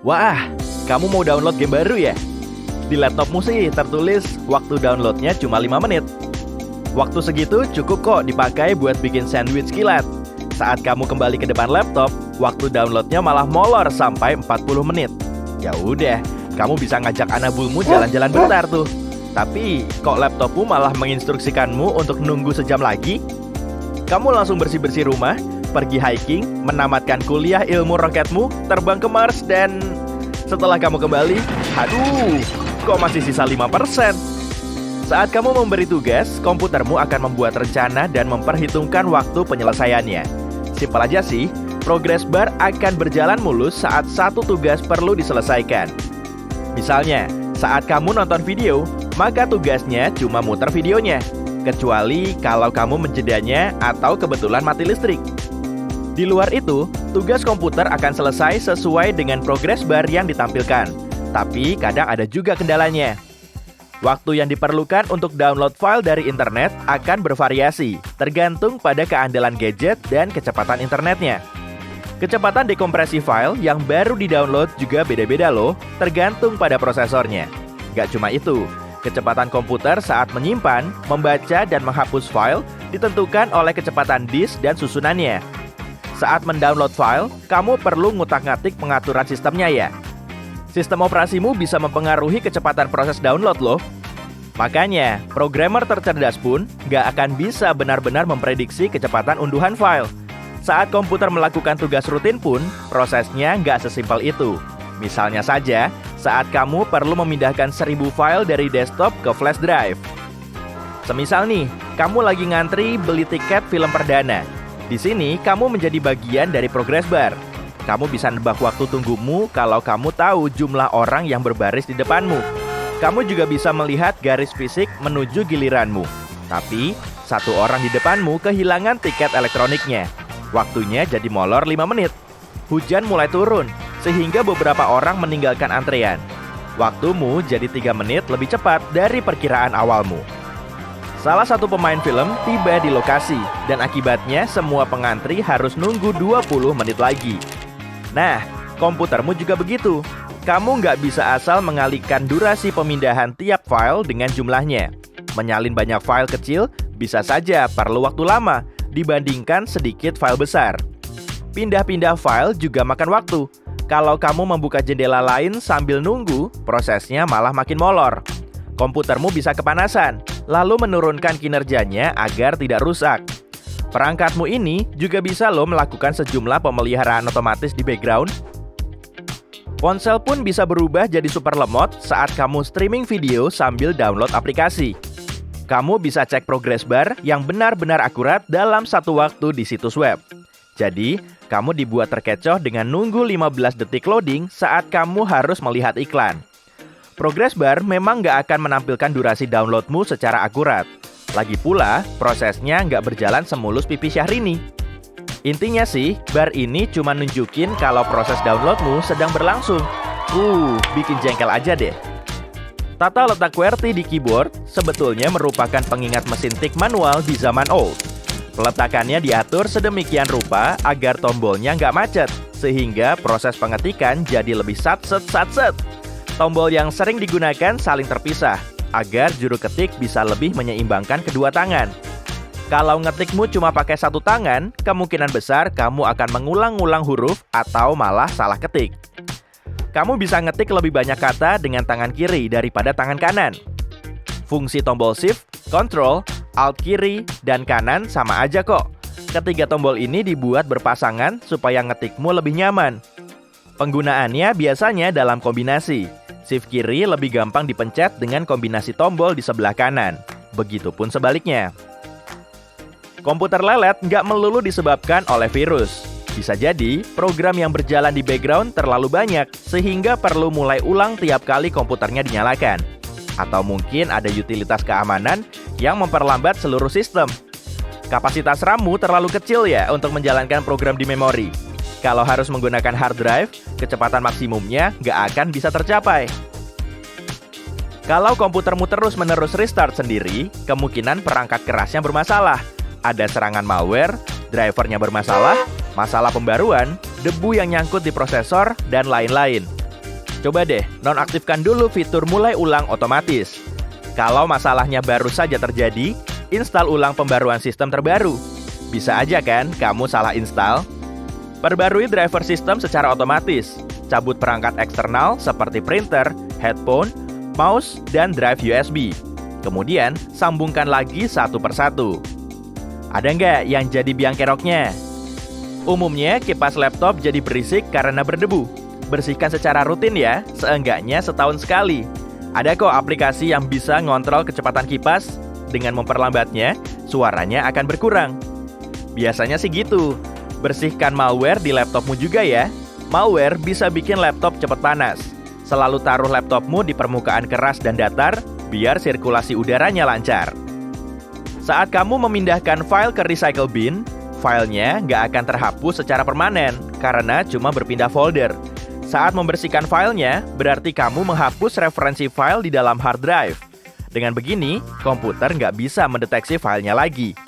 Wah, kamu mau download game baru ya? Di laptopmu sih tertulis waktu downloadnya cuma 5 menit. Waktu segitu cukup kok dipakai buat bikin sandwich kilat. Saat kamu kembali ke depan laptop, waktu downloadnya malah molor sampai 40 menit. Ya udah, kamu bisa ngajak anak bulmu jalan-jalan bentar tuh. Tapi kok laptopmu malah menginstruksikanmu untuk nunggu sejam lagi? Kamu langsung bersih-bersih rumah, pergi hiking, menamatkan kuliah ilmu roketmu, terbang ke Mars, dan setelah kamu kembali, aduh, kok masih sisa 5%? Saat kamu memberi tugas, komputermu akan membuat rencana dan memperhitungkan waktu penyelesaiannya. Simpel aja sih, progress bar akan berjalan mulus saat satu tugas perlu diselesaikan. Misalnya, saat kamu nonton video, maka tugasnya cuma muter videonya, kecuali kalau kamu menjedanya atau kebetulan mati listrik. Di luar itu, tugas komputer akan selesai sesuai dengan progress bar yang ditampilkan. Tapi kadang ada juga kendalanya. Waktu yang diperlukan untuk download file dari internet akan bervariasi, tergantung pada keandalan gadget dan kecepatan internetnya. Kecepatan dekompresi file yang baru di-download juga beda-beda loh, tergantung pada prosesornya. Gak cuma itu, kecepatan komputer saat menyimpan, membaca, dan menghapus file ditentukan oleh kecepatan disk dan susunannya. Saat mendownload file, kamu perlu ngutak-ngatik pengaturan sistemnya ya. Sistem operasimu bisa mempengaruhi kecepatan proses download loh. Makanya, programmer tercerdas pun nggak akan bisa benar-benar memprediksi kecepatan unduhan file. Saat komputer melakukan tugas rutin pun, prosesnya nggak sesimpel itu. Misalnya saja, saat kamu perlu memindahkan 1000 file dari desktop ke flash drive. Semisal nih, kamu lagi ngantri beli tiket film perdana. Di sini, kamu menjadi bagian dari progress bar. Kamu bisa nebak waktu tunggumu kalau kamu tahu jumlah orang yang berbaris di depanmu. Kamu juga bisa melihat garis fisik menuju giliranmu. Tapi, satu orang di depanmu kehilangan tiket elektroniknya. Waktunya jadi molor 5 menit. Hujan mulai turun, sehingga beberapa orang meninggalkan antrean. Waktumu jadi 3 menit lebih cepat dari perkiraan awalmu. Salah satu pemain film tiba di lokasi, dan akibatnya semua pengantri harus nunggu 20 menit lagi. Nah, komputermu juga begitu. Kamu nggak bisa asal mengalihkan durasi pemindahan tiap file dengan jumlahnya. Menyalin banyak file kecil bisa saja perlu waktu lama dibandingkan sedikit file besar. Pindah-pindah file juga makan waktu. Kalau kamu membuka jendela lain sambil nunggu, prosesnya malah makin molor. Komputermu bisa kepanasan, lalu menurunkan kinerjanya agar tidak rusak. Perangkatmu ini juga bisa loh melakukan sejumlah pemeliharaan otomatis di background. Ponsel pun bisa berubah jadi super lemot saat kamu streaming video sambil download aplikasi. Kamu bisa cek progress bar yang benar-benar akurat dalam satu waktu di situs web. Jadi, kamu dibuat terkecoh dengan nunggu 15 detik loading saat kamu harus melihat iklan. Progress bar memang nggak akan menampilkan durasi downloadmu secara akurat. Lagi pula, prosesnya nggak berjalan semulus pipi Syahrini. Intinya sih, bar ini cuma nunjukin kalau proses downloadmu sedang berlangsung. Bikin jengkel aja deh. Tata letak QWERTY di keyboard sebetulnya merupakan pengingat mesin tik manual di zaman old. Peletakannya diatur sedemikian rupa agar tombolnya nggak macet, sehingga proses pengetikan jadi lebih sat-set-sat-set. Tombol yang sering digunakan saling terpisah, agar juru ketik bisa lebih menyeimbangkan kedua tangan. Kalau ngetikmu cuma pakai satu tangan, kemungkinan besar kamu akan mengulang-ulang huruf atau malah salah ketik. Kamu bisa ngetik lebih banyak kata dengan tangan kiri daripada tangan kanan. Fungsi tombol Shift, Control, Alt kiri, dan kanan sama aja kok. Ketiga tombol ini dibuat berpasangan supaya ngetikmu lebih nyaman. Penggunaannya biasanya dalam kombinasi. Shift kiri lebih gampang dipencet dengan kombinasi tombol di sebelah kanan. Begitupun sebaliknya. Komputer lelet nggak melulu disebabkan oleh virus. Bisa jadi, program yang berjalan di background terlalu banyak, sehingga perlu mulai ulang tiap kali komputernya dinyalakan. Atau mungkin ada utilitas keamanan yang memperlambat seluruh sistem. Kapasitas RAM-mu terlalu kecil ya untuk menjalankan program di memori. Kalau harus menggunakan hard drive, kecepatan maksimumnya nggak akan bisa tercapai. Kalau komputermu terus-menerus restart sendiri, kemungkinan perangkat kerasnya bermasalah. Ada serangan malware, drivernya bermasalah, masalah pembaruan, debu yang nyangkut di prosesor, dan lain-lain. Coba deh, nonaktifkan dulu fitur mulai ulang otomatis. Kalau masalahnya baru saja terjadi, install ulang pembaruan sistem terbaru. Bisa aja kan kamu salah install? Perbarui driver sistem secara otomatis. Cabut perangkat eksternal seperti printer, headphone, mouse, dan drive USB. Kemudian, sambungkan lagi satu persatu. Ada nggak yang jadi biang keroknya? Umumnya, kipas laptop jadi berisik karena berdebu. Bersihkan secara rutin ya, seenggaknya setahun sekali. Ada kok aplikasi yang bisa ngontrol kecepatan kipas. Dengan memperlambatnya, suaranya akan berkurang. Biasanya sih gitu. Bersihkan malware di laptopmu juga ya. Malware bisa bikin laptop cepat panas. Selalu taruh laptopmu di permukaan keras dan datar, biar sirkulasi udaranya lancar. Saat kamu memindahkan file ke recycle bin, filenya nggak akan terhapus secara permanen, karena cuma berpindah folder. Saat membersihkan filenya, berarti kamu menghapus referensi file di dalam hard drive. Dengan begini, komputer nggak bisa mendeteksi filenya lagi.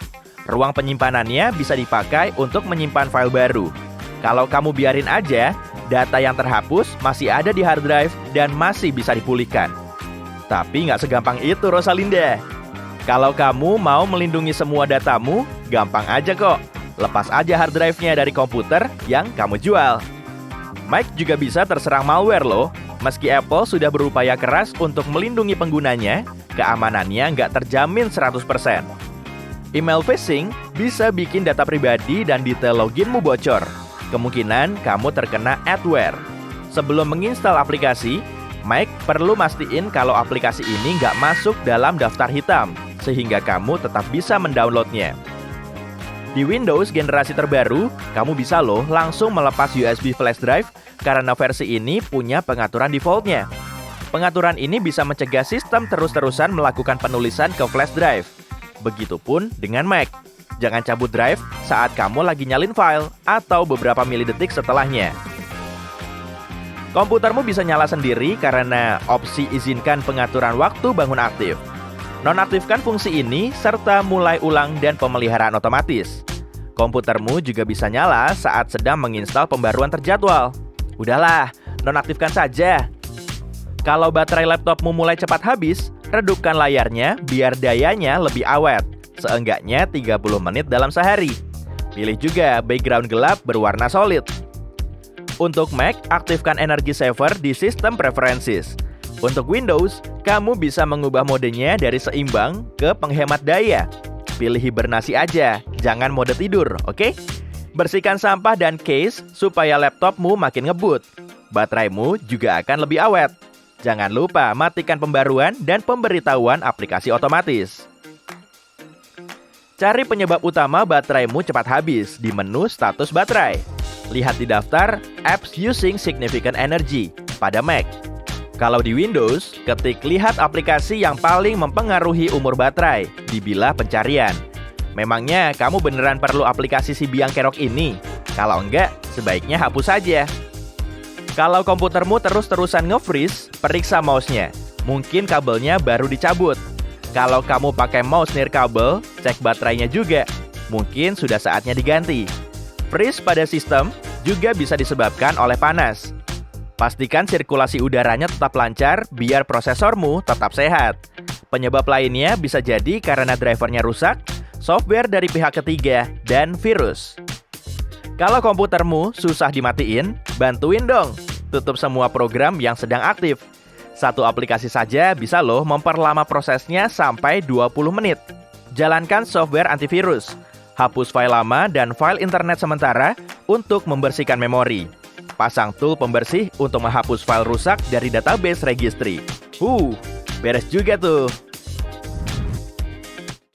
Ruang penyimpanannya bisa dipakai untuk menyimpan file baru. Kalau kamu biarin aja, data yang terhapus masih ada di hard drive dan masih bisa dipulihkan. Tapi nggak segampang itu, Rosalinda. Kalau kamu mau melindungi semua datamu, gampang aja kok. Lepas aja hard drive-nya dari komputer yang kamu jual. Mac juga bisa terserang malware loh. Meski Apple sudah berupaya keras untuk melindungi penggunanya, keamanannya nggak terjamin 100%. Email phishing bisa bikin data pribadi dan detail loginmu bocor. Kemungkinan kamu terkena adware. Sebelum menginstal aplikasi, Mac perlu mastiin kalau aplikasi ini nggak masuk dalam daftar hitam, sehingga kamu tetap bisa mendownloadnya. Di Windows generasi terbaru, kamu bisa loh langsung melepas USB flash drive karena versi ini punya pengaturan defaultnya. Pengaturan ini bisa mencegah sistem terus-terusan melakukan penulisan ke flash drive. Begitupun dengan Mac. Jangan cabut drive saat kamu lagi nyalin file atau beberapa milidetik setelahnya. Komputermu bisa nyala sendiri karena opsi izinkan pengaturan waktu bangun aktif. Nonaktifkan fungsi ini serta mulai ulang dan pemeliharaan otomatis. Komputermu juga bisa nyala saat sedang menginstal pembaruan terjadwal. Udahlah, nonaktifkan saja. Kalau baterai laptopmu mulai cepat habis, redupkan layarnya biar dayanya lebih awet. Seenggaknya 30 menit dalam sehari. Pilih juga background gelap berwarna solid. Untuk Mac, aktifkan Energy Saver di sistem preferences. Untuk Windows, kamu bisa mengubah modenya dari seimbang ke penghemat daya. Pilih hibernasi aja, jangan mode tidur, oke? Bersihkan sampah dan case supaya laptopmu makin ngebut. Bateraimu juga akan lebih awet. Jangan lupa matikan pembaruan dan pemberitahuan aplikasi otomatis. Cari penyebab utama bateraimu cepat habis di menu status baterai. Lihat di daftar Apps Using Significant Energy pada Mac. Kalau di Windows, ketik lihat aplikasi yang paling mempengaruhi umur baterai di bilah pencarian. Memangnya kamu beneran perlu aplikasi si biang kerok ini? Kalau enggak, sebaiknya hapus saja. Kalau komputermu terus-terusan nge-freeze, periksa mouse-nya. Mungkin kabelnya baru dicabut. Kalau kamu pakai mouse nirkabel, cek baterainya juga. Mungkin sudah saatnya diganti. Freeze pada sistem juga bisa disebabkan oleh panas. Pastikan sirkulasi udaranya tetap lancar biar prosesormu tetap sehat. Penyebab lainnya bisa jadi karena drivernya rusak, software dari pihak ketiga, dan virus. Kalau komputermu susah dimatiin, bantuin dong. Tutup semua program yang sedang aktif. Satu aplikasi saja bisa loh memperlama prosesnya sampai 20 menit. Jalankan software antivirus. Hapus file lama dan file internet sementara untuk membersihkan memori. Pasang tool pembersih untuk menghapus file rusak dari database registry. Beres juga tuh.